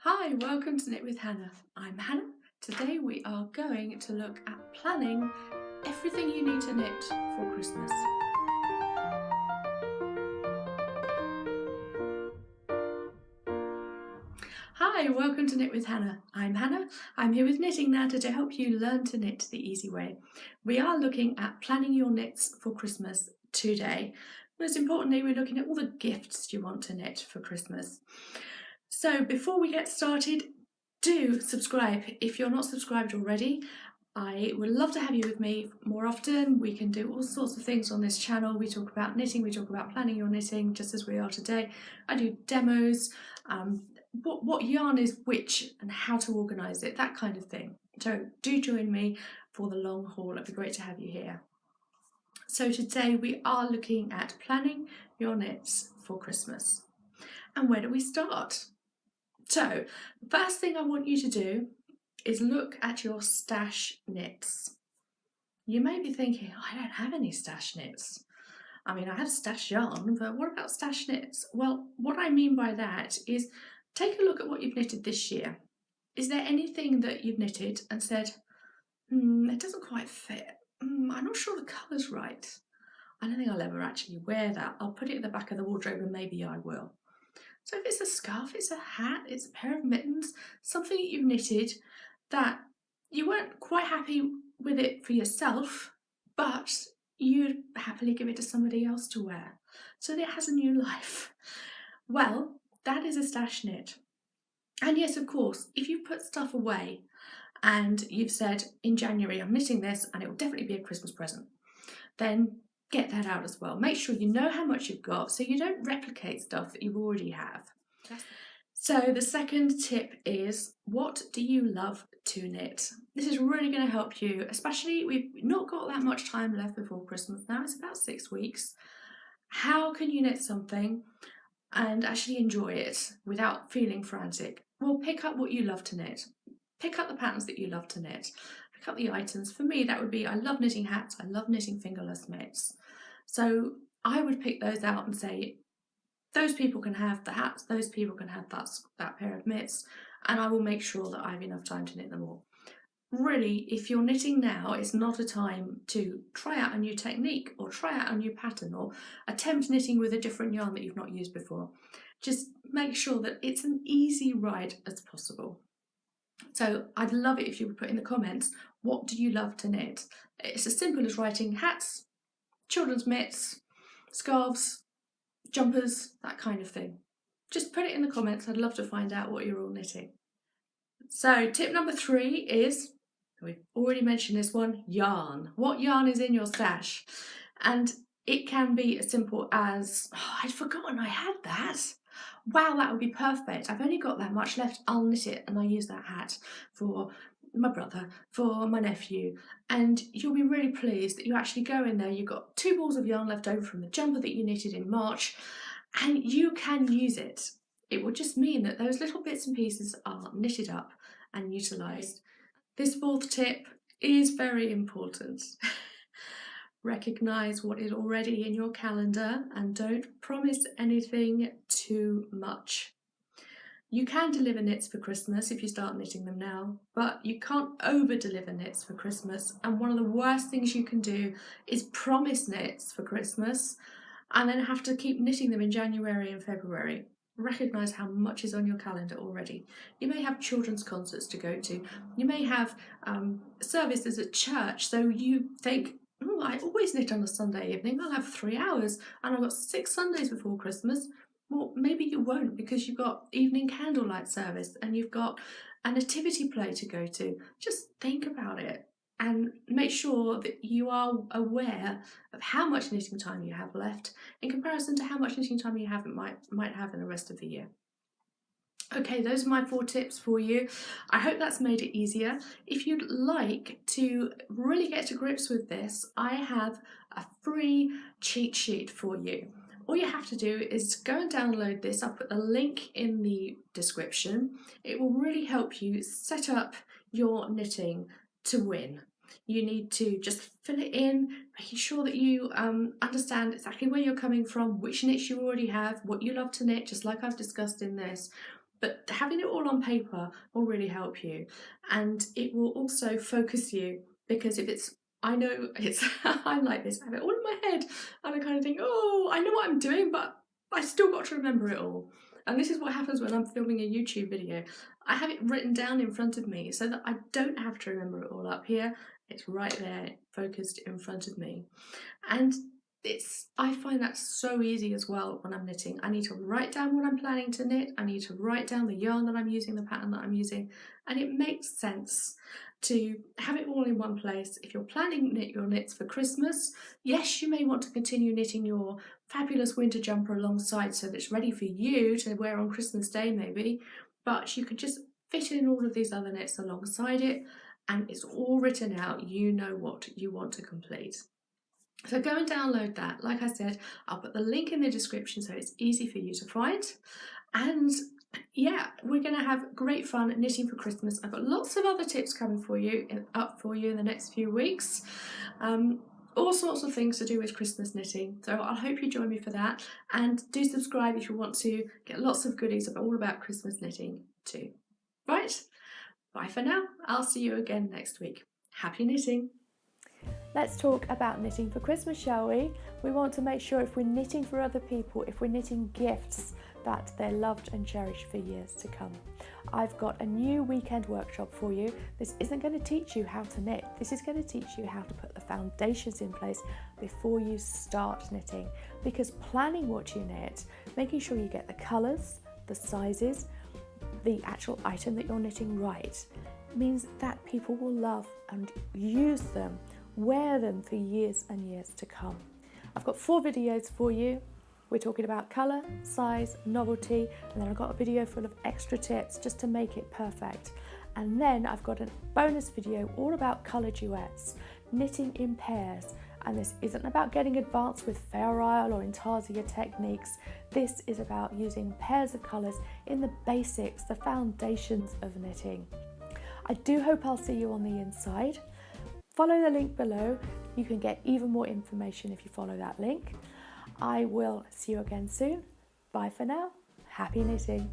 Hi, welcome to Knit with Hannah. I'm Hannah. Today we are going to look at planning everything you need to knit for Christmas. Hi, welcome to Knit with Hannah. I'm Hannah. I'm here with Knitting Natter to help you learn to knit the easy way. We are looking at planning your knits for Christmas today. Most importantly, we're looking at all the gifts you want to knit for Christmas. So before we get started, do subscribe if you're not subscribed already. I would love to have you with me more often. We can do all sorts of things on this channel. We talk about knitting, we talk about planning your knitting, just as we are today. I do demos, what yarn is which and how to organise it, that kind of thing. So do join me for the long haul. It'd be great to have you here. So today we are looking at planning your knits for Christmas. And where do we start? So the first thing I want you to do is look at your stash knits. You may be thinking, I don't have any stash knits. I mean, I have stash yarn, but what about stash knits? Well, what I mean by that is take a look at what you've knitted this year. Is there anything that you've knitted and said, it doesn't quite fit. I'm not sure the colour's right. I don't think I'll ever actually wear that. I'll put it at the back of the wardrobe and maybe I will. So if it's a scarf, it's a hat, it's a pair of mittens, something that you've knitted that you weren't quite happy with it for yourself, but you'd happily give it to somebody else to wear, so that it has a new life. Well, that is a stash knit. And yes, of course, if you put stuff away and you've said in January I'm knitting this and it will definitely be a Christmas present, then get that out as well. Make sure you know how much you've got so you don't replicate stuff that you already have. So the second tip is, what do you love to knit? This is really going to help you, especially we've not got that much time left before Christmas now. It's about 6 weeks. How can you knit something and actually enjoy it without feeling frantic? Well, pick up what you love to knit. Pick up the patterns that you love to knit. Pick up the items. For me, that would be, I love knitting hats, I love knitting fingerless mitts. So I would pick those out and say, those people can have the hats, those people can have that pair of mitts, and I will make sure that I have enough time to knit them all. Really, if you're knitting now, it's not a time to try out a new technique or try out a new pattern or attempt knitting with a different yarn that you've not used before. Just make sure that it's an easy ride as possible. So I'd love it if you would put in the comments, what do you love to knit? It's as simple as writing hats, children's mitts, scarves, jumpers, that kind of thing. Just put it in the comments. I'd love to find out what you're all knitting. So tip number 3 is, we've already mentioned this one, yarn. What yarn is in your stash? And it can be as simple as, I'd forgotten I had that. Wow, that would be perfect. I've only got that much left. I'll knit it and I'll use that hat for my brother, for my nephew, and you'll be really pleased that you actually go in there, you've got 2 balls of yarn left over from the jumper that you knitted in March, and you can use it. It will just mean that those little bits and pieces are knitted up and utilised. This 4th tip is very important. Recognise what is already in your calendar and don't promise anything too much. You can deliver knits for Christmas if you start knitting them now, but you can't over-deliver knits for Christmas, and one of the worst things you can do is promise knits for Christmas and then have to keep knitting them in January and February. Recognise how much is on your calendar already. You may have children's concerts to go to, you may have services at church, so you think, oh, I always knit on a Sunday evening, I'll have 3 hours and I've got 6 Sundays before Christmas. Well, maybe you won't, because you've got evening candlelight service and you've got a nativity play to go to. Just think about it and make sure that you are aware of how much knitting time you have left in comparison to how much knitting time you might have in the rest of the year. Okay, those are my 4 tips for you. I hope that's made it easier. If you'd like to really get to grips with this, I have a free cheat sheet for you. All you have to do is go and download this. I'll put the link in the description. It will really help you set up your knitting to win. You need to just fill it in, making sure that you understand exactly where you're coming from, which knits you already have, what you love to knit, just like I've discussed in this, But having it all on paper will really help you, and it will also focus you, because if it's, I know it's, I'm like this, I have it all in my head and I kind of think, oh, I know what I'm doing, but I still got to remember it all. And this is what happens when I'm filming a YouTube video. I have it written down in front of me so that I don't have to remember it all up here. It's right there, focused in front of me. And I find that so easy as well when I'm knitting. I need to write down what I'm planning to knit, I need to write down the yarn that I'm using, the pattern that I'm using, and it makes sense to have it all in one place. If you're planning knit your knits for Christmas, yes, you may want to continue knitting your fabulous winter jumper alongside so that it's ready for you to wear on Christmas Day maybe, but you could just fit in all of these other knits alongside it, and it's all written out, you know what you want to complete. So go and download that. Like I said, I'll put the link in the description so it's easy for you to find. And yeah, we're going to have great fun knitting for Christmas. I've got lots of other tips coming for you in the next few weeks. All sorts of things to do with Christmas knitting. So I hope you join me for that. And do subscribe if you want to get lots of goodies all about Christmas knitting too. Right, bye for now. I'll see you again next week. Happy knitting. Let's talk about knitting for Christmas, shall we? We want to make sure if we're knitting for other people, if we're knitting gifts, that they're loved and cherished for years to come. I've got a new weekend workshop for you. This isn't going to teach you how to knit. This is going to teach you how to put the foundations in place before you start knitting. Because planning what you knit, making sure you get the colours, the sizes, the actual item that you're knitting right, means that people will love and use them, wear them for years and years to come. I've got 4 videos for you. We're talking about colour, size, novelty, and then I've got a video full of extra tips just to make it perfect. And then I've got a bonus video all about colour duets, knitting in pairs. And this isn't about getting advanced with Fair Isle or Intarsia techniques. This is about using pairs of colours in the basics, the foundations of knitting. I do hope I'll see you on the inside. Follow the link below. You can get even more information if you follow that link. I will see you again soon. Bye for now. Happy knitting.